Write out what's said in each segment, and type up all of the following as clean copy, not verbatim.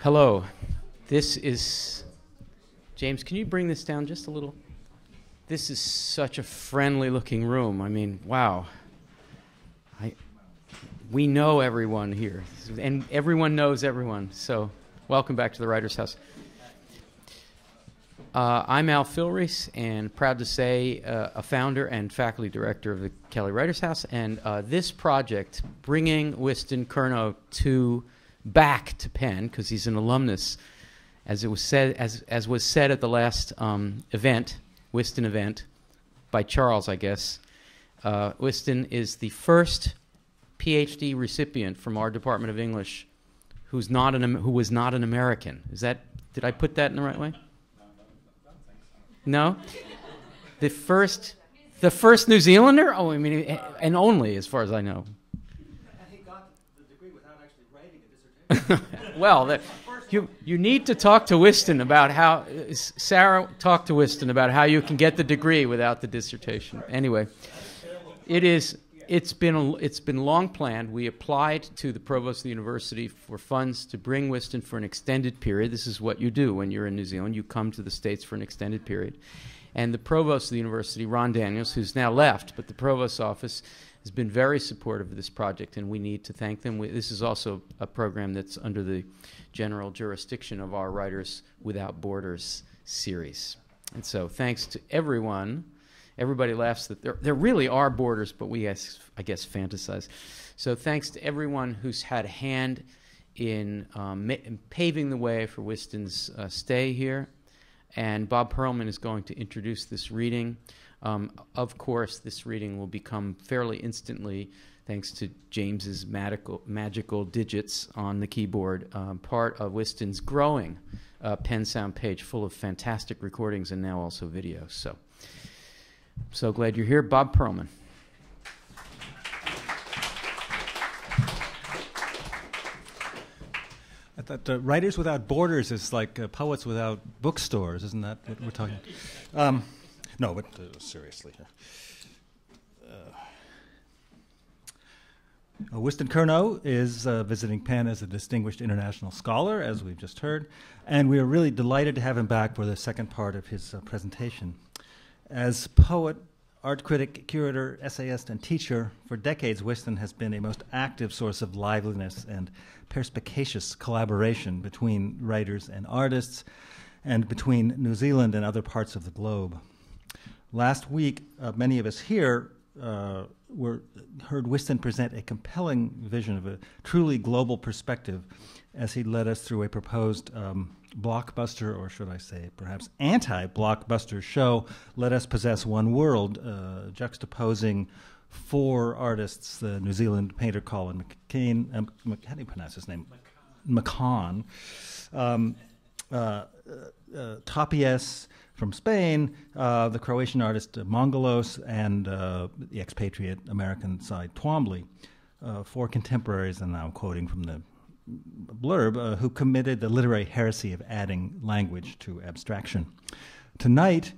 Hello. This is... James, can you bring this down just a little? This is such a friendly-looking room. I mean, wow. We know everyone here, and everyone knows everyone. So welcome back to the Writer's House. I'm Al Filreis, and proud to say a founder and faculty director of the Kelley Writers House. And this project, bringing Wystan Curnow back to Penn, because he's an alumnus, as was said at the last Wystan event, by Charles, I guess. Wystan is the first PhD recipient from our Department of English who was not an American. Did I put that in the right way? No? The first New Zealander? Oh, I mean, and only, as far as I know. And he got the degree without actually writing a dissertation. Well, you need to talk to Wystan about how... Sarah, talk to Wystan about how you can get the degree without the dissertation. Anyway, it's been long planned. We applied to the Provost of the university for funds to bring Wystan for an extended period. This is what you do when you're in New Zealand. You come to the States for an extended period. And the Provost of the university, Ron Daniels, who's now left, but the Provost's office has been very supportive of this project, and we need to thank them. This is also a program that's under the general jurisdiction of our Writers Without Borders series. And so thanks to everyone. Everybody laughs that there really are borders, but we, I guess, fantasize. So thanks to everyone who's had a hand in paving the way for Wystan's stay here. And Bob Perlman is going to introduce this reading. Of course, this reading will become fairly instantly, thanks to James's magical digits on the keyboard, part of Wystan's growing Penn Sound page full of fantastic recordings and now also videos. So glad you're here. Bob Perlman. I thought Writers Without Borders is like poets without bookstores. Isn't that what we're talking about? No, but seriously here. Wystan Curnow is visiting Penn as a distinguished international scholar, as we've just heard, and we are really delighted to have him back for the second part of his presentation. As poet, art critic, curator, essayist, and teacher, for decades Wystan has been a most active source of liveliness and perspicacious collaboration between writers and artists, and between New Zealand and other parts of the globe. Last week, many of us here heard Wystan present a compelling vision of a truly global perspective as he led us through a proposed blockbuster, or should I say perhaps anti-blockbuster show, Let Us Possess One World, juxtaposing four artists, the New Zealand painter Colin McCain, how do you pronounce his name? McCann. Tapies from Spain, the Croatian artist Mongolos, and the expatriate American side Twombly, four contemporaries, and now I'm quoting from the blurb, who committed the literary heresy of adding language to abstraction. Tonight,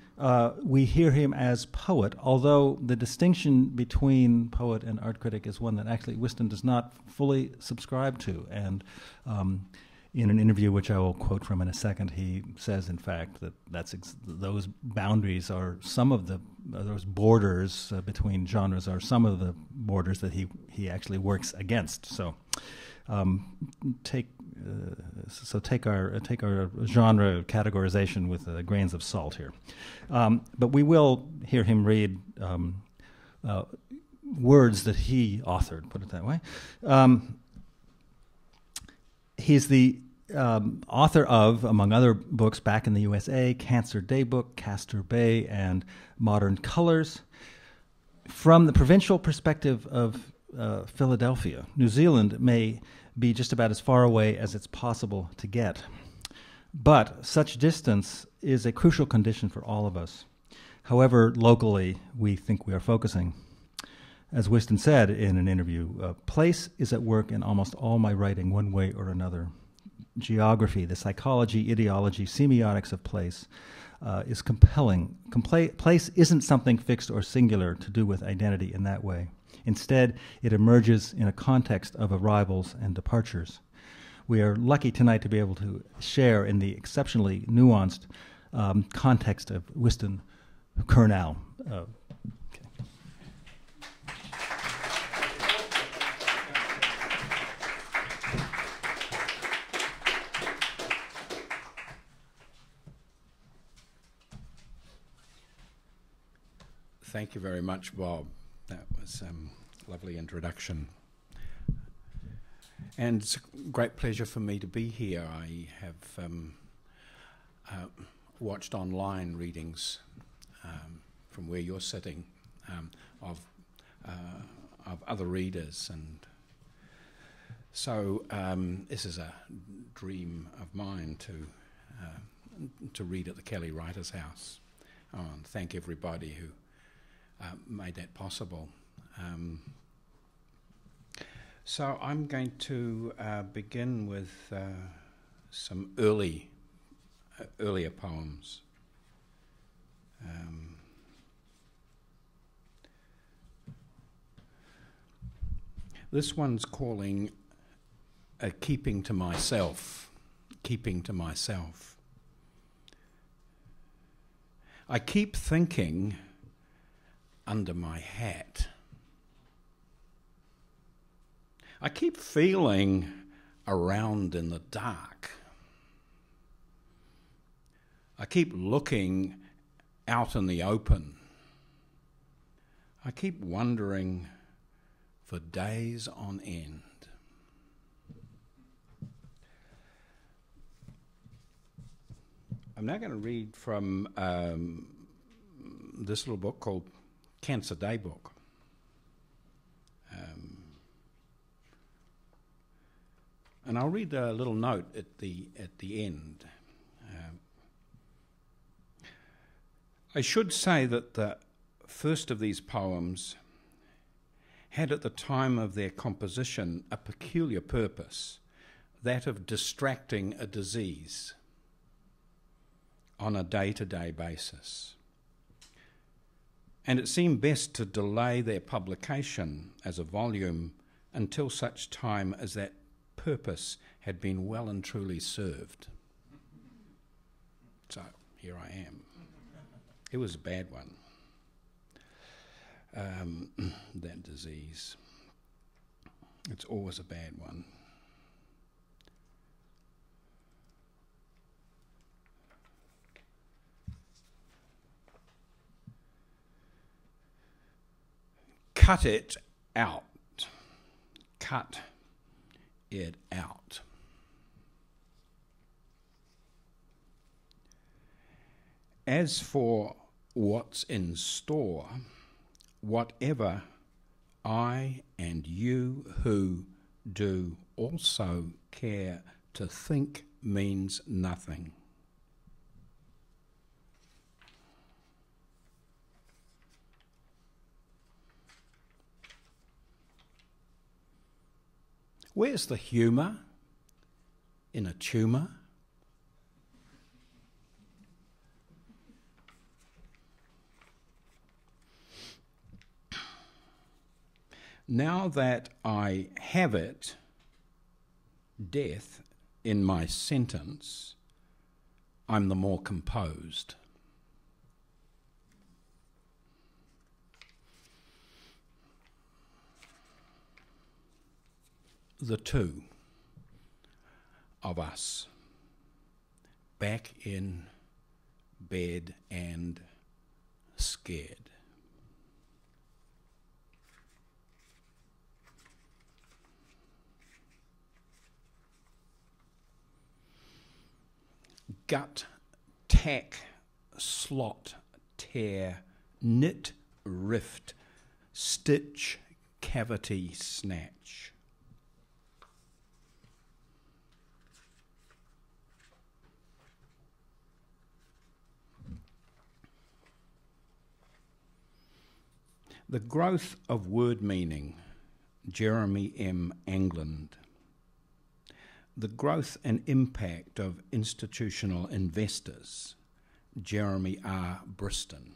we hear him as poet, although the distinction between poet and art critic is one that actually Wystan does not fully subscribe to. And in an interview, which I will quote from in a second, he says, in fact, that those boundaries are some of those borders between genres are some of the borders that he actually works against. So. Take our genre categorization with grains of salt here, but we will hear him read words that he authored. Put it that way. He's the author of, among other books, Back in the USA, Cancer Daybook, Castor Bay, and Modern Colors. From the provincial perspective of Philadelphia, New Zealand may be just about as far away as it's possible to get. But such distance is a crucial condition for all of us, however locally we think we are focusing. As Wystan said in an interview, place is at work in almost all my writing one way or another. Geography, the psychology, ideology, semiotics of place is compelling. Place isn't something fixed or singular to do with identity in that way. Instead, it emerges in a context of arrivals and departures. we are lucky tonight to be able to share in the exceptionally nuanced context of Wystan Curnow. Thank you very much, Bob. That was a lovely introduction. And it's a great pleasure for me to be here. I have watched online readings from where you're sitting of other readers, and so this is a dream of mine to read at the Kelly Writers' House. And thank everybody who made that possible. So I'm going to begin with some earlier poems. This one's calling Keeping to Myself. Keeping to myself. I keep thinking under my hat. I keep feeling around in the dark. I keep looking out in the open. I keep wondering for days on end. I'm now going to read from this little book called Cancer Daybook. And I'll read a little note at the end. I should say that the first of these poems had at the time of their composition a peculiar purpose, that of distracting a disease on a day-to-day basis. And it seemed best to delay their publication as a volume until such time as that purpose had been well and truly served. So here I am. It was a bad one, that disease. It's always a bad one. Cut it out. Cut it out. As for what's in store, whatever I and you who do also care to think means nothing. Where's the humour in a tumour? Now that I have it, death, in my sentence, I'm the more composed. The two of us back in bed and scared. Gut, tack, slot, tear, knit, rift, stitch, cavity, snatch. The Growth of Word Meaning, Jeremy M. England. The Growth and Impact of Institutional Investors, Jeremy R. Briston.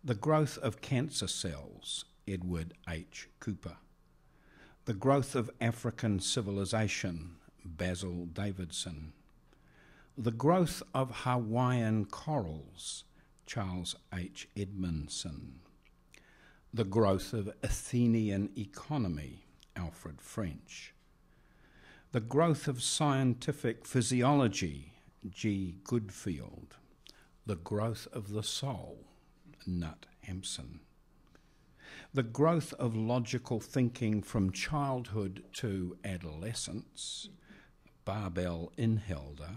The Growth of Cancer Cells, Edward H. Cooper. The Growth of African Civilization, Basil Davidson. The growth of Hawaiian corals, Charles H. Edmondson. The growth of Athenian economy, Alfred French. The growth of scientific physiology, G. Goodfield. The growth of the soul, Nut Hampson. The growth of logical thinking from childhood to adolescence, Barbel Inhelder.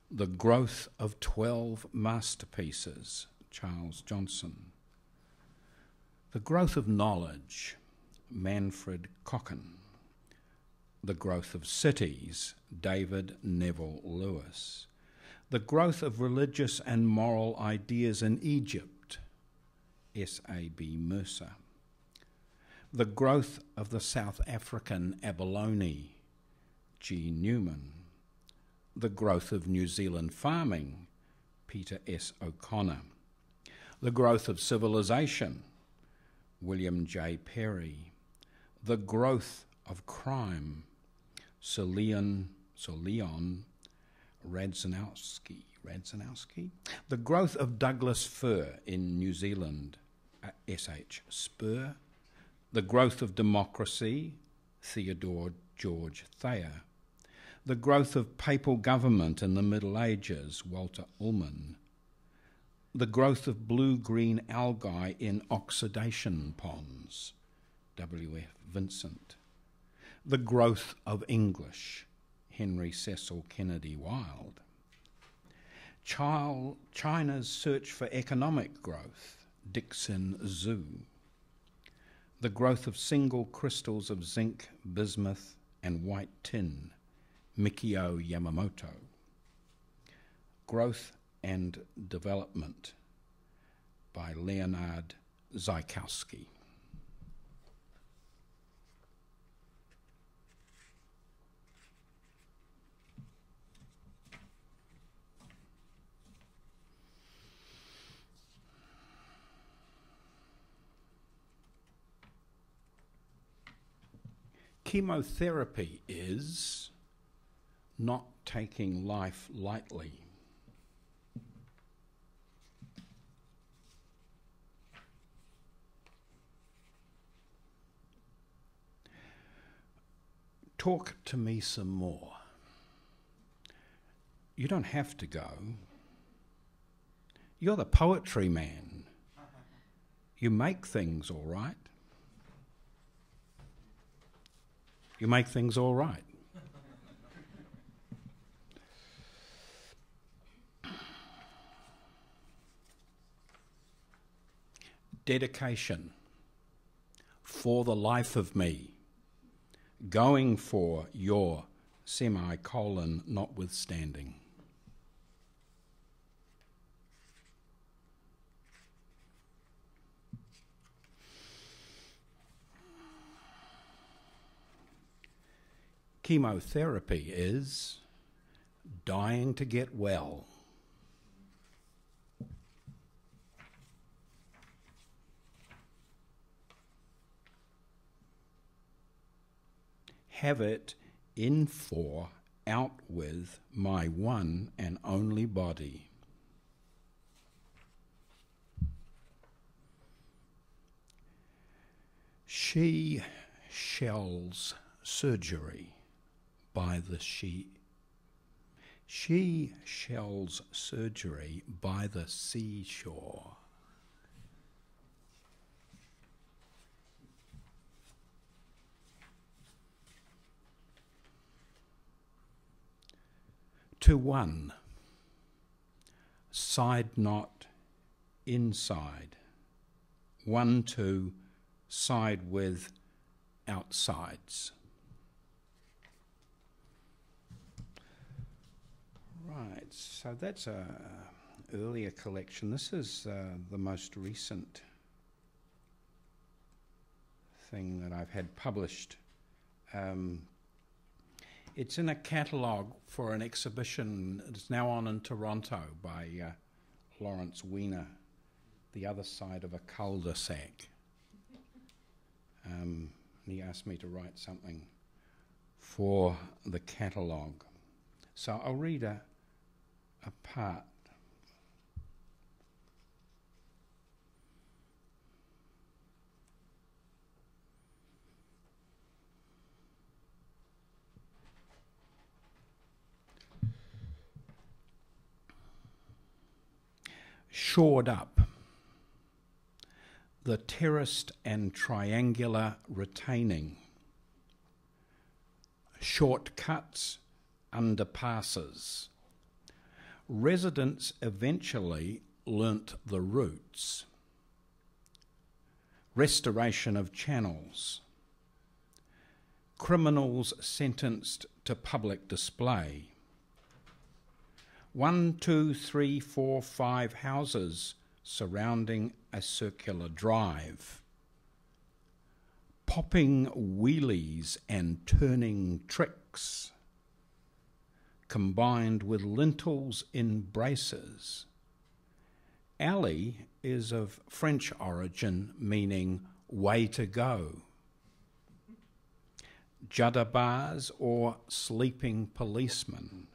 The growth of 12 masterpieces, Charles Johnson. The growth of knowledge, Manfred Cocken. The growth of cities, David Neville Lewis. The growth of religious and moral ideas in Egypt, S.A.B. Mercer. The growth of the South African abalone, G. Newman. The growth of New Zealand farming, Peter S. O'Connor. The growth of civilization, William J. Perry. The growth of crime, Sir Leon Radzanowski. The growth of Douglas fir in New Zealand, S.H. Spur. The growth of democracy, Theodore George Thayer. The growth of papal government in the Middle Ages, Walter Ullmann. The growth of blue-green algae in oxidation ponds, W.F. Vincent. The growth of English, Henry Cecil Kennedy Wilde. China's search for economic growth, Dixon Zhu. The growth of single crystals of zinc, bismuth, and white tin, Mikio Yamamoto. Growth and Development by Leonard Zykowski. Chemotherapy is not taking life lightly. Talk to me some more. You don't have to go. You're the poetry man. You make things all right. You make things all right. Dedication. For the life of me. Going for your semicolon notwithstanding. Chemotherapy is dying to get well. Have it in for, out with my one and only body. She shells surgery by the she. She shells surgery by the seashore. To one, side knot inside. 1, 2, side with outsides. Right, so that's a earlier collection. This is the most recent thing that I've had published. It's in a catalogue for an exhibition. It's now on in Toronto by Lawrence Weiner, The Other Side of a Cul-de-sac. He asked me to write something for the catalogue. So I'll read a part. Shored up. The terraced and triangular retaining. Shortcuts, underpasses. Residents eventually learnt the routes. Restoration of channels. Criminals sentenced to public display. 1, 2, 3, 4, 5 houses surrounding a circular drive. Popping wheelies and turning tricks, combined with lintels in braces. Alley is of French origin, meaning way to go. Judder bars or sleeping policemen.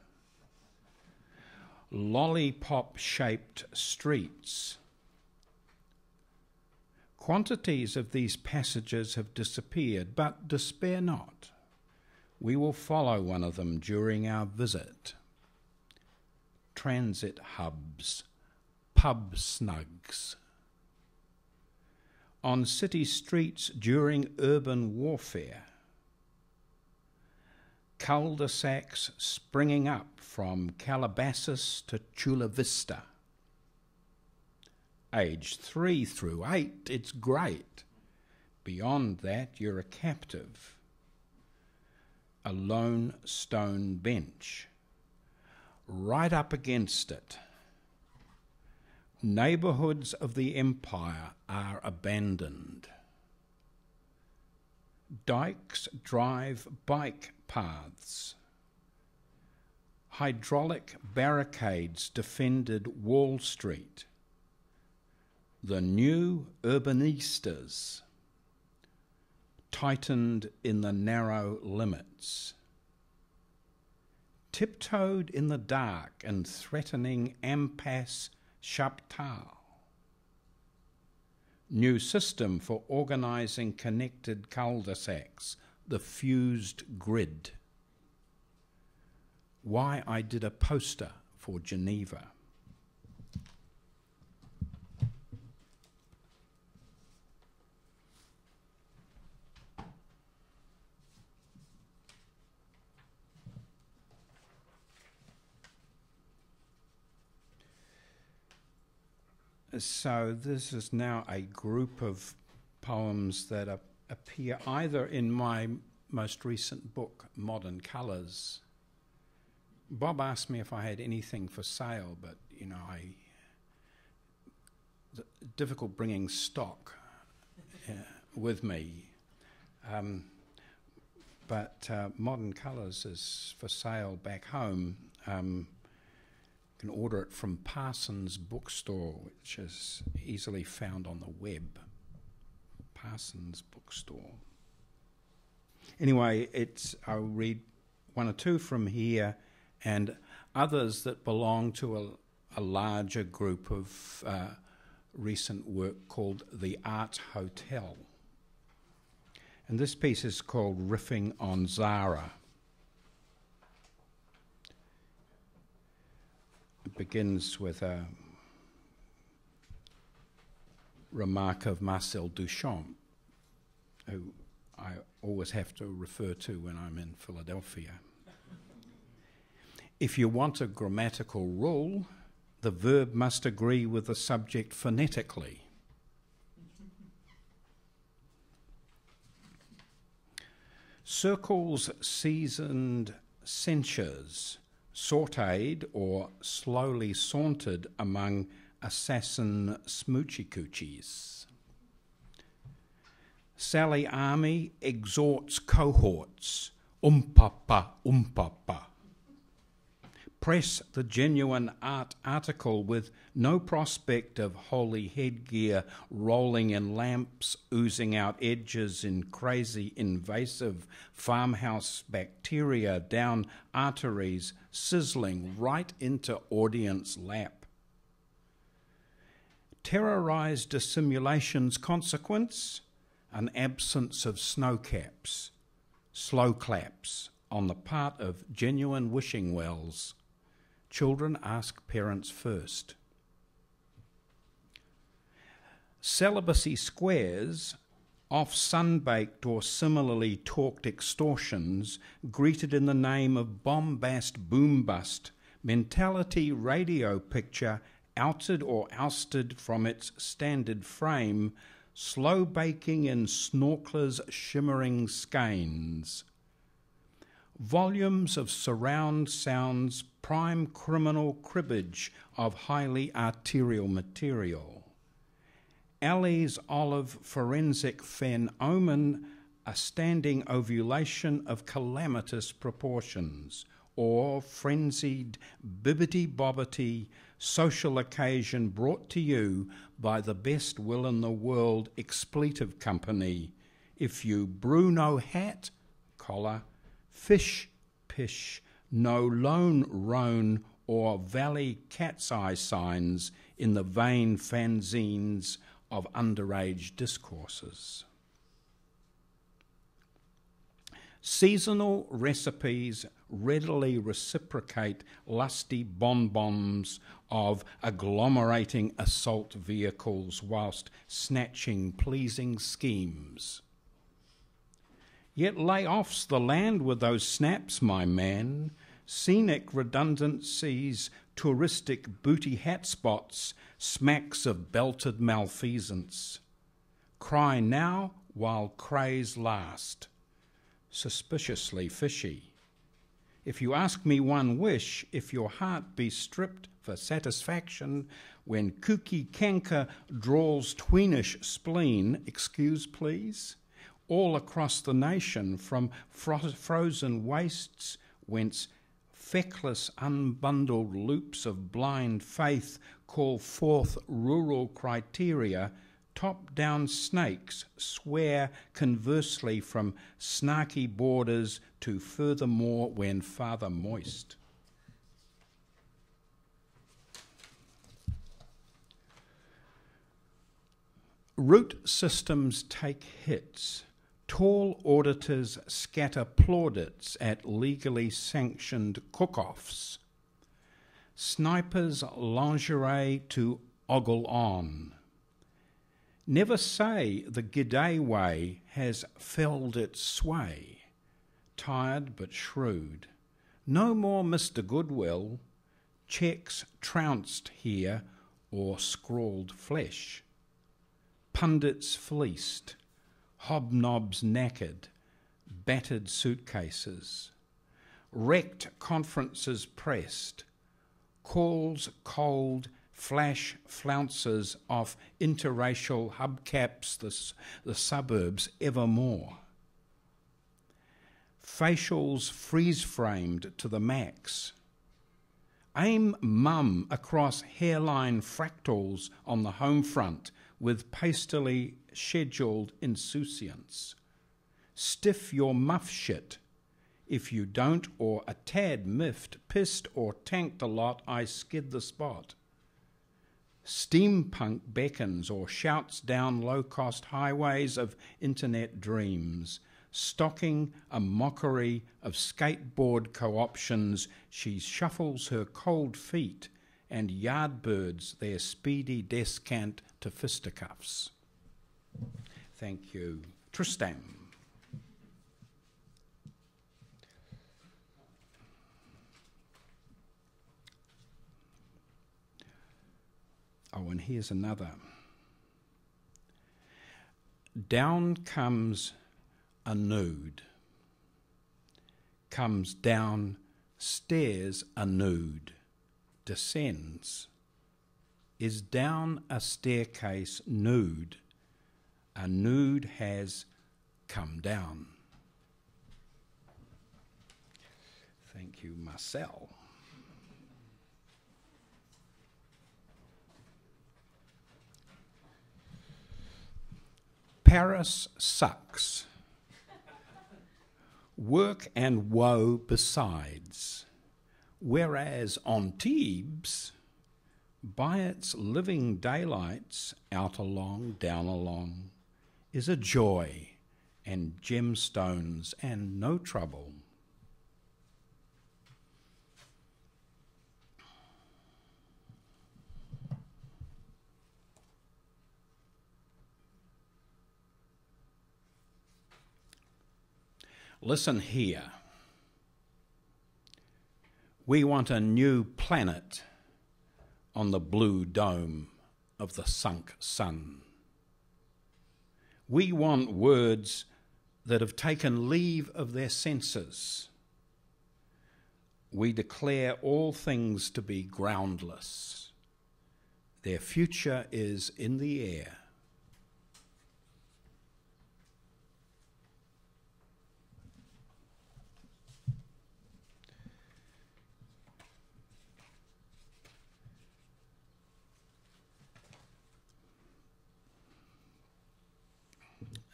Lollipop-shaped streets. Quantities of these passages have disappeared, but despair not. We will follow one of them during our visit. Transit hubs, pub snugs. On city streets during urban warfare. Cul-de-sacs springing up from Calabasas to Chula Vista. Age 3 through 8, it's great. Beyond that, you're a captive. A lone stone bench. Right up against it. Neighbourhoods of the empire are abandoned. Dykes drive bike paths. Hydraulic barricades defended Wall Street. The new urbanistas, tightened in the narrow limits. Tiptoed in the dark and threatening impasse chaptal. New system for organising connected cul-de-sacs, the fused grid. Why I did a poster for Geneva. So this is now a group of poems that appear either in my most recent book, Modern Colours. Bob asked me if I had anything for sale, but you know, difficult bringing stock with me. But Modern Colours is for sale back home. You can order it from Parsons Bookstore, which is easily found on the web. Parsons Bookstore. Anyway, I'll read one or two from here and others that belong to a larger group of recent work called The Art Hotel. And this piece is called Riffing on Zara. It begins with a remark of Marcel Duchamp, who I always have to refer to when I'm in Philadelphia. If you want a grammatical rule, the verb must agree with the subject phonetically. Circles seasoned censures, sautéed or slowly sauntered among assassin smoochy coochies. Sally Army exhorts cohorts, umpapa, umpapa. Press the genuine art article with no prospect of holy headgear rolling in lamps, oozing out edges in crazy invasive farmhouse bacteria down arteries, sizzling right into audience lap. Terrorized dissimulation's consequence? An absence of snow caps, slow claps on the part of genuine wishing wells. Children ask parents first. Celibacy squares, off sun-baked or similarly talked extortions, greeted in the name of bombast boom-bust, mentality radio picture outed or ousted from its standard frame, slow baking in snorkelers' shimmering skeins. Volumes of surround sounds, prime criminal cribbage of highly arterial material. Alley's olive forensic fen omen, a standing ovulation of calamitous proportions, or frenzied bibbity-bobbity social occasion brought to you by the best will in the world expletive company. If you brew no hat, collar, fish, pish, no lone roan or valley cat's eye signs in the vain fanzines of underage discourses. Seasonal recipes readily reciprocate lusty bonbons of agglomerating assault vehicles whilst snatching pleasing schemes. Yet lay off's the land with those snaps, my man, scenic redundancies, touristic booty hat spots, smacks of belted malfeasance. Cry now while craze last. Suspiciously fishy. If you ask me one wish, if your heart be stripped for satisfaction, when kooky canker drawls tweenish spleen, excuse please, all across the nation from frozen wastes whence feckless unbundled loops of blind faith call forth rural criteria, top-down snakes swear conversely from snarky borders to furthermore when farther moist. Root systems take hits. Tall auditors scatter plaudits at legally sanctioned cook-offs. Snipers lingerie to ogle on. Never say the G'day way has felled its sway. Tired but shrewd. No more Mr. Goodwill. Cheques trounced here or scrawled flesh. Pundits fleeced. Hobnobs knackered. Battered suitcases. Wrecked conferences pressed. Calls cold. Flash flounces off interracial hubcaps the suburbs evermore. Facials freeze-framed to the max. Aim mum across hairline fractals on the home front with pastily scheduled insouciance. Stiff your muff shit. If you don't or a tad miffed, pissed or tanked a lot, I skid the spot. Steampunk beckons or shouts down low-cost highways of internet dreams, stocking a mockery of skateboard co-options. She shuffles her cold feet and yardbirds their speedy descant to fisticuffs. Thank you. Tristan. Oh, and here's another. Down comes a nude. Comes down, stairs a nude. Descends. Is down a staircase nude? A nude has come down. Thank you, Marcel. Paris sucks. Work and woe besides. Whereas Antibes, by its living daylights, out along, down along, is a joy and gemstones and no trouble. Listen here. We want a new planet on the blue dome of the sunk sun. We want words that have taken leave of their senses. We declare all things to be groundless. Their future is in the air.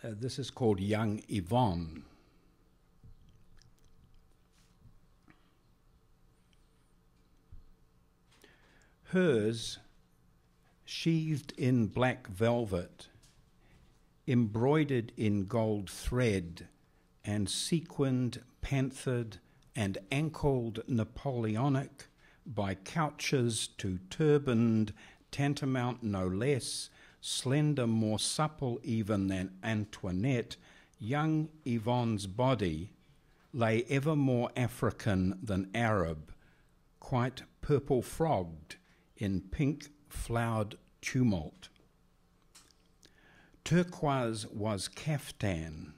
This is called Young Yvonne. Hers, sheathed in black velvet, embroidered in gold thread, and sequined, panthered, and ankled Napoleonic by couches to turbaned, tantamount no less, slender, more supple even than Antoinette, young Yvonne's body lay ever more African than Arab, quite purple-frogged in pink-flowered tumult. Turquoise was caftan,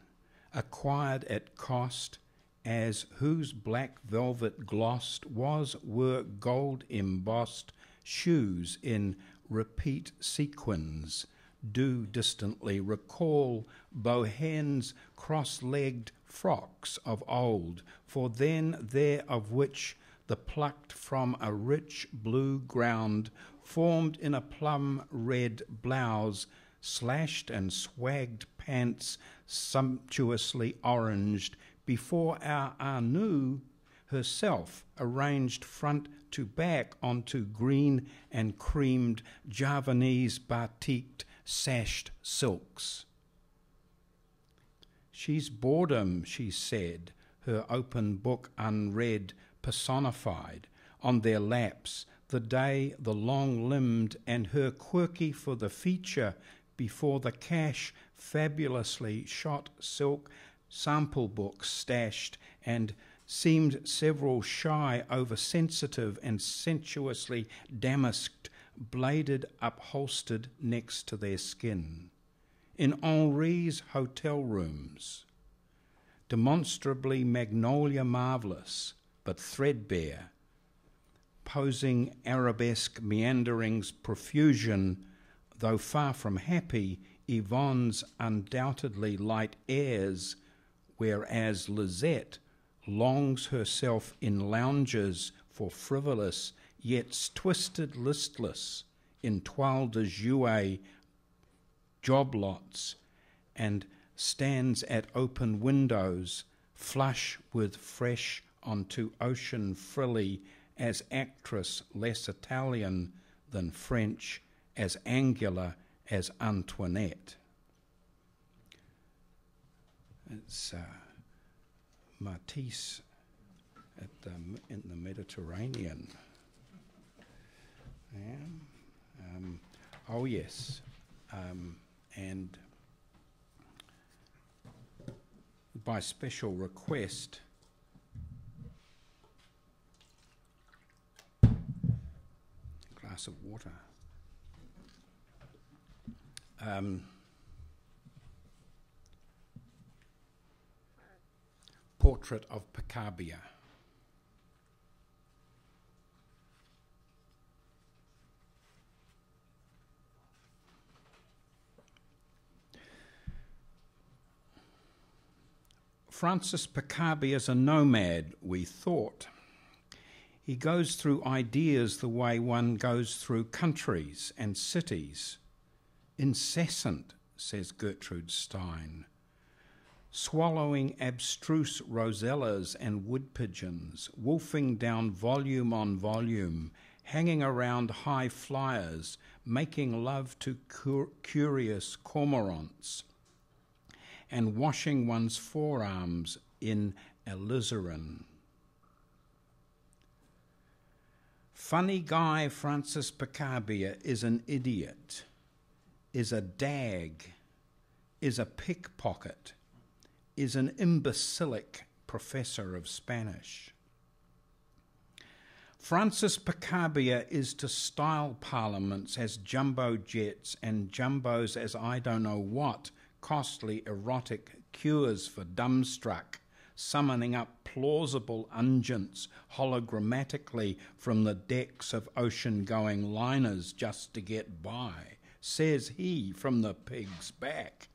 acquired at cost, as whose black velvet glossed were gold-embossed shoes in repeat sequins, do distantly recall Bohen's cross-legged frocks of old, for then there of which the plucked from a rich blue ground, formed in a plum red blouse, slashed and swagged pants sumptuously oranged, before our Anu herself arranged front to back onto green and creamed Javanese batiqued sashed silks. She's boredom, she said, her open book unread, personified on their laps, the day the long-limbed, and her quirky for the feature before the cash fabulously shot silk sample books stashed, and seemed several shy, over-sensitive and sensuously damasked, bladed upholstered next to their skin. In Henri's hotel rooms, demonstrably magnolia marvellous, but threadbare, posing arabesque meanderings profusion, though far from happy, Yvonne's undoubtedly light airs, whereas Lisette longs herself in lounges for frivolous, yet twisted listless, in toile de jouet job lots, and stands at open windows, flush with fresh onto ocean frilly, as actress less Italian than French, as angular as Antoinette. It's Matisse in the Mediterranean. Yeah. Oh yes, and by special request, a glass of water. Portrait of Picabia. Francis Picabia is a nomad, we thought. He goes through ideas the way one goes through countries and cities, incessant, says Gertrude Stein, swallowing abstruse rosellas and wood pigeons, wolfing down volume on volume, hanging around high flyers, making love to curious cormorants, and washing one's forearms in alizarin. Funny guy Francis Picabia is an idiot, is a dag, is a pickpocket, is an imbecilic professor of Spanish. Francis Picabia is to style parliaments as jumbo jets and jumbos as I don't know what, costly erotic cures for dumbstruck, summoning up plausible unguents hologrammatically from the decks of ocean-going liners just to get by, says he from the pig's back.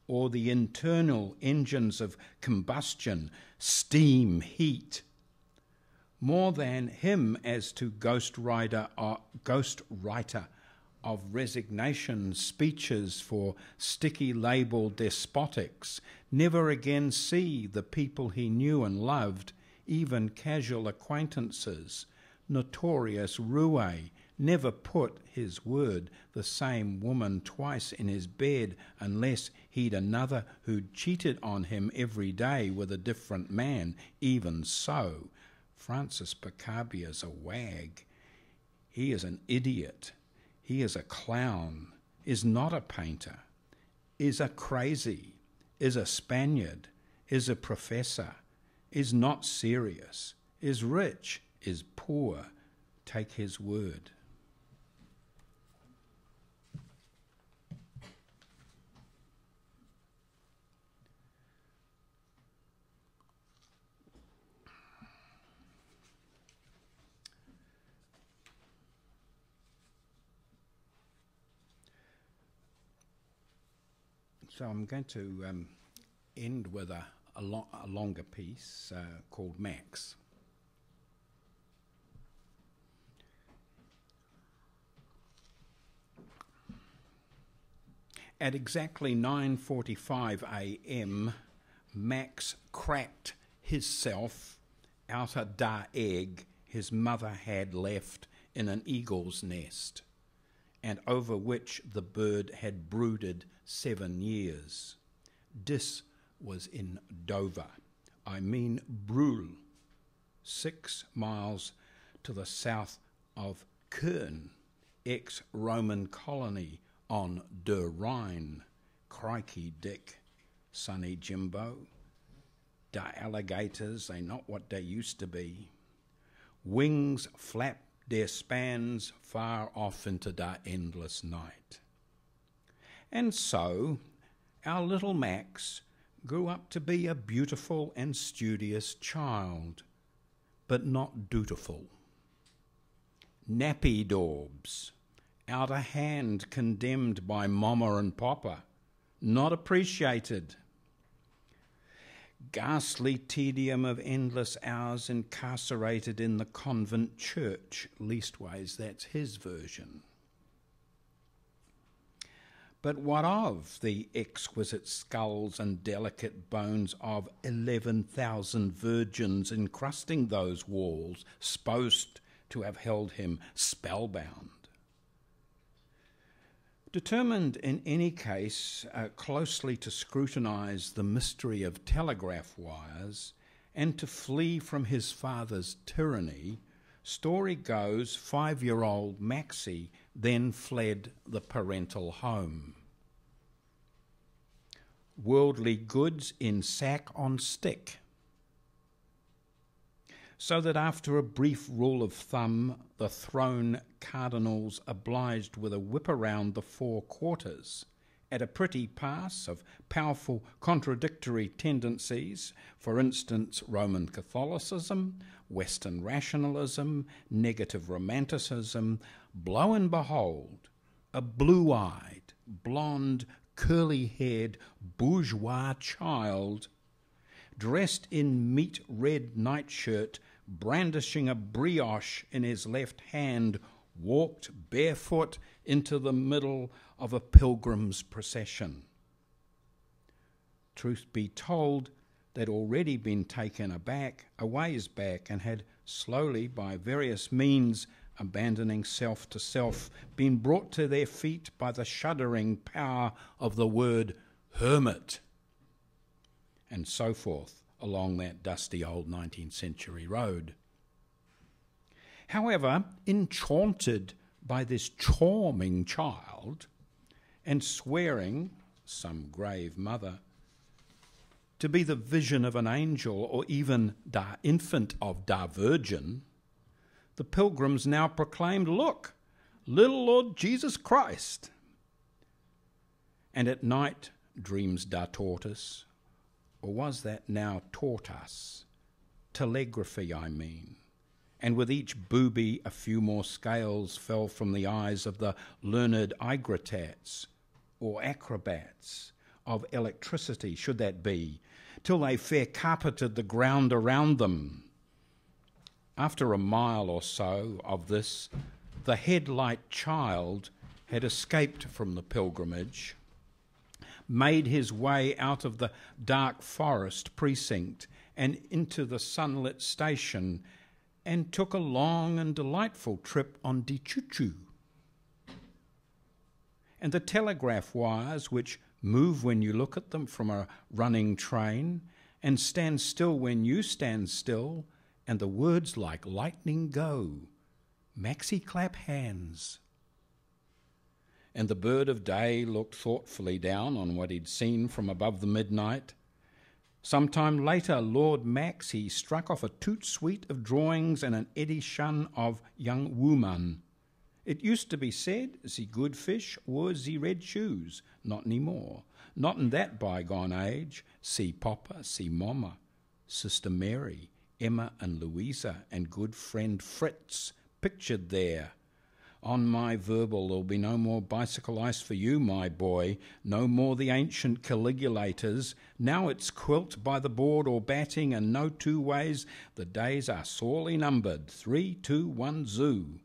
Or the internal engines of combustion, steam, heat. More than him as to ghostwriter of resignation speeches for sticky-label despotics, never again see the people he knew and loved, even casual acquaintances, notorious roue, never put his word the same woman twice in his bed unless he'd another who'd cheated on him every day with a different man. Even so, Francis Picabia's a wag. He is an idiot. He is a clown, is not a painter, is a crazy, is a Spaniard, is a professor, is not serious, is rich, is poor. Take his word. So I'm going to end with a longer piece called Max. At exactly 9:45 a.m., Max cracked hisself out a da egg his mother had left in an eagle's nest, and over which the bird had brooded 7 years. Dis was in Dover, I mean Brühl, 6 miles to the south of Köln, ex-Roman colony on der Rhine. Crikey Dick, Sonny Jimbo. Da alligators, they not what they used to be. Wings flap their spans far off into da endless night. And so, our little Max grew up to be a beautiful and studious child, but not dutiful. Nappy daubs, out of hand condemned by Mama and Papa, not appreciated. Ghastly tedium of endless hours incarcerated in the convent church, leastways that's his version. But what of the exquisite skulls and delicate bones of 11,000 virgins encrusting those walls, supposed to have held him spellbound? Determined in any case closely to scrutinise the mystery of telegraph wires and to flee from his father's tyranny, story goes 5-year-old Maxie then fled the parental home. Worldly goods in sack on stick. So that after a brief rule of thumb, the thrown cardinals obliged with a whip around the 4 quarters, at a pretty pass of powerful contradictory tendencies, for instance, Roman Catholicism, Western rationalism, negative romanticism, lo and behold, a blue-eyed, blonde, curly-haired, bourgeois child, dressed in meat-red nightshirt, brandishing a brioche in his left hand, walked barefoot into the middle of a pilgrim's procession. Truth be told, they'd already been taken aback, a ways back, and had slowly, by various means, abandoning self to self, been brought to their feet by the shuddering power of the word hermit, and so forth along that dusty old 19th century road. However, enchanted by this charming child, and swearing, some grave mother, to be the vision of an angel or even da infant of da Virgin, the pilgrims now proclaimed, "Look, little Lord Jesus Christ." And at night, dreams da tortoise, or was that now taught us? Telegraphy, I mean. And with each booby a few more scales fell from the eyes of the learned aigratats, or acrobats, of electricity, should that be, till they fair carpeted the ground around them. After a mile or so of this, the headlight child had escaped from the pilgrimage, made his way out of the dark forest precinct and into the sunlit station, and took a long and delightful trip on the choo-choo. And the telegraph wires, which move when you look at them from a running train, and stand still when you stand still, and the words like lightning go, Maxie clap hands. And the bird of day looked thoughtfully down on what he'd seen from above the midnight. Sometime later, Lord Maxie struck off a toot suite of drawings and an edition of Young Woman. It used to be said, "Ze good fish wore ze red shoes." Not anymore. Not in that bygone age. See Papa, see Mama, Sister Mary, Emma and Louisa, and good friend Fritz pictured there. On my verbal, there'll be no more bicycle ice for you, my boy, no more the ancient caligulators. Now it's quilt by the board or batting, and no two ways. The days are sorely numbered. 3, 2, 1, zoo.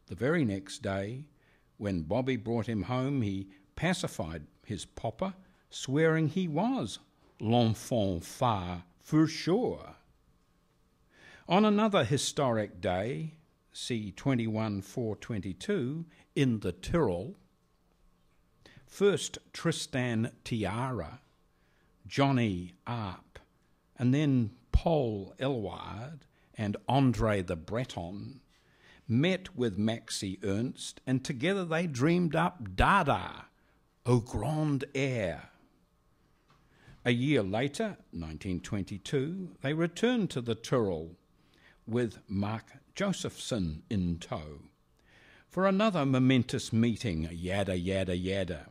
The very next day, when Bobby brought him home, he pacified his papa, swearing he was l'enfant phare for sure. On another historic day, C 21-422, in the Tyrol, first Tristan Tiara, Johnny Arp, and then Paul Elward and Andre the Breton met with Maxie Ernst, and together they dreamed up Dada, au grand air. A year later, 1922, they returned to the Tyrol with Mark Josephson in tow for another momentous meeting, yada, yada, yada.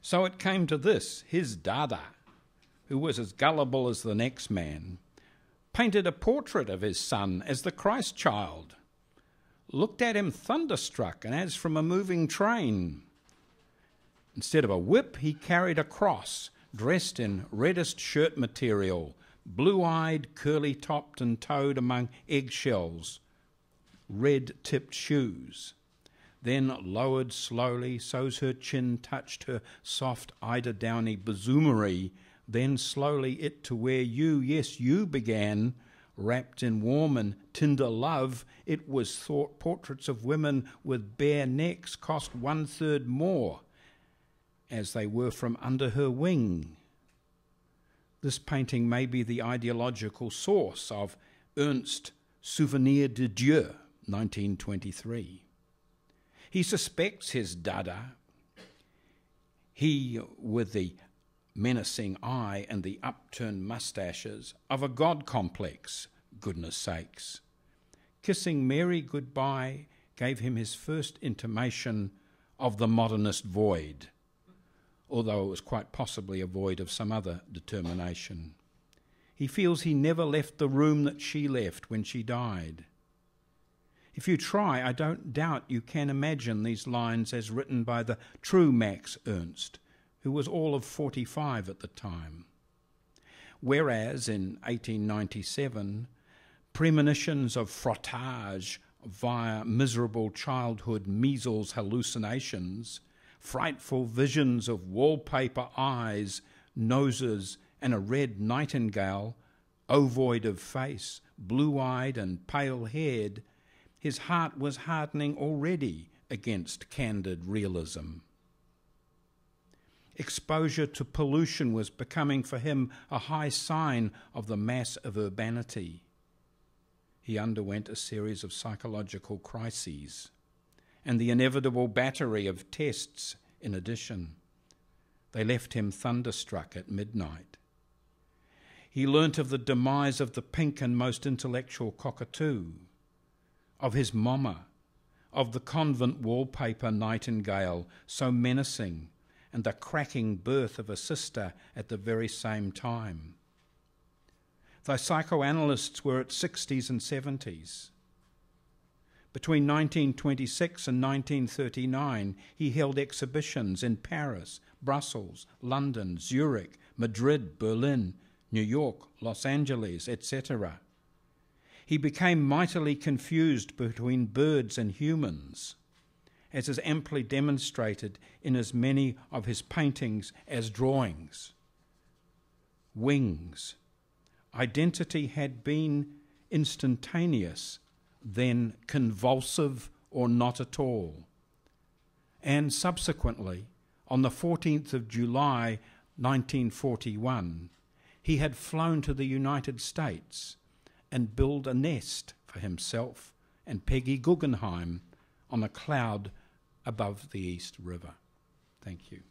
So it came to this: his Dada, who was as gullible as the next man, painted a portrait of his son as the Christ child, looked at him thunderstruck and as from a moving train. Instead of a whip, he carried a cross, dressed in reddest shirt material, blue-eyed, curly-topped and toed among eggshells, red-tipped shoes. Then lowered slowly, so's her chin touched her soft eider-downy bosomery, then slowly it to where you, yes, you began, wrapped in warm and tender love. It was thought portraits of women with bare necks cost 1/3 more, as they were from under her wing. This painting may be the ideological source of Ernst Souvenir de Dieu, 1923. He suspects his Dada, he with the menacing eye and the upturned moustaches, of a god complex, goodness sakes. Kissing Mary goodbye gave him his first intimation of the modernist void, although it was quite possibly a void of some other determination. He feels he never left the room that she left when she died. If you try, I don't doubt you can imagine these lines as written by the true Max Ernst, who was all of 45 at the time. Whereas in 1897, premonitions of frottage via miserable childhood measles hallucinations frightful visions of wallpaper eyes, noses, and a red nightingale, ovoid of face, blue-eyed and pale-haired, his heart was hardening already against candid realism. Exposure to pollution was becoming for him a high sign of the mass of urbanity. He underwent a series of psychological crises and the inevitable battery of tests in addition. They left him thunderstruck at midnight. He learnt of the demise of the pink and most intellectual cockatoo, of his mama, of the convent wallpaper nightingale so menacing, and the cracking birth of a sister at the very same time. The psychoanalysts were at 60s and 70s. Between 1926 and 1939, he held exhibitions in Paris, Brussels, London, Zurich, Madrid, Berlin, New York, Los Angeles, etc. He became mightily confused between birds and humans, as is amply demonstrated in as many of his paintings as drawings. Wings. Identity had been instantaneous, then convulsive or not at all. And subsequently, on the 14th of July 1941, he had flown to the United States and built a nest for himself and Peggy Guggenheim on a cloud above the East River. Thank you.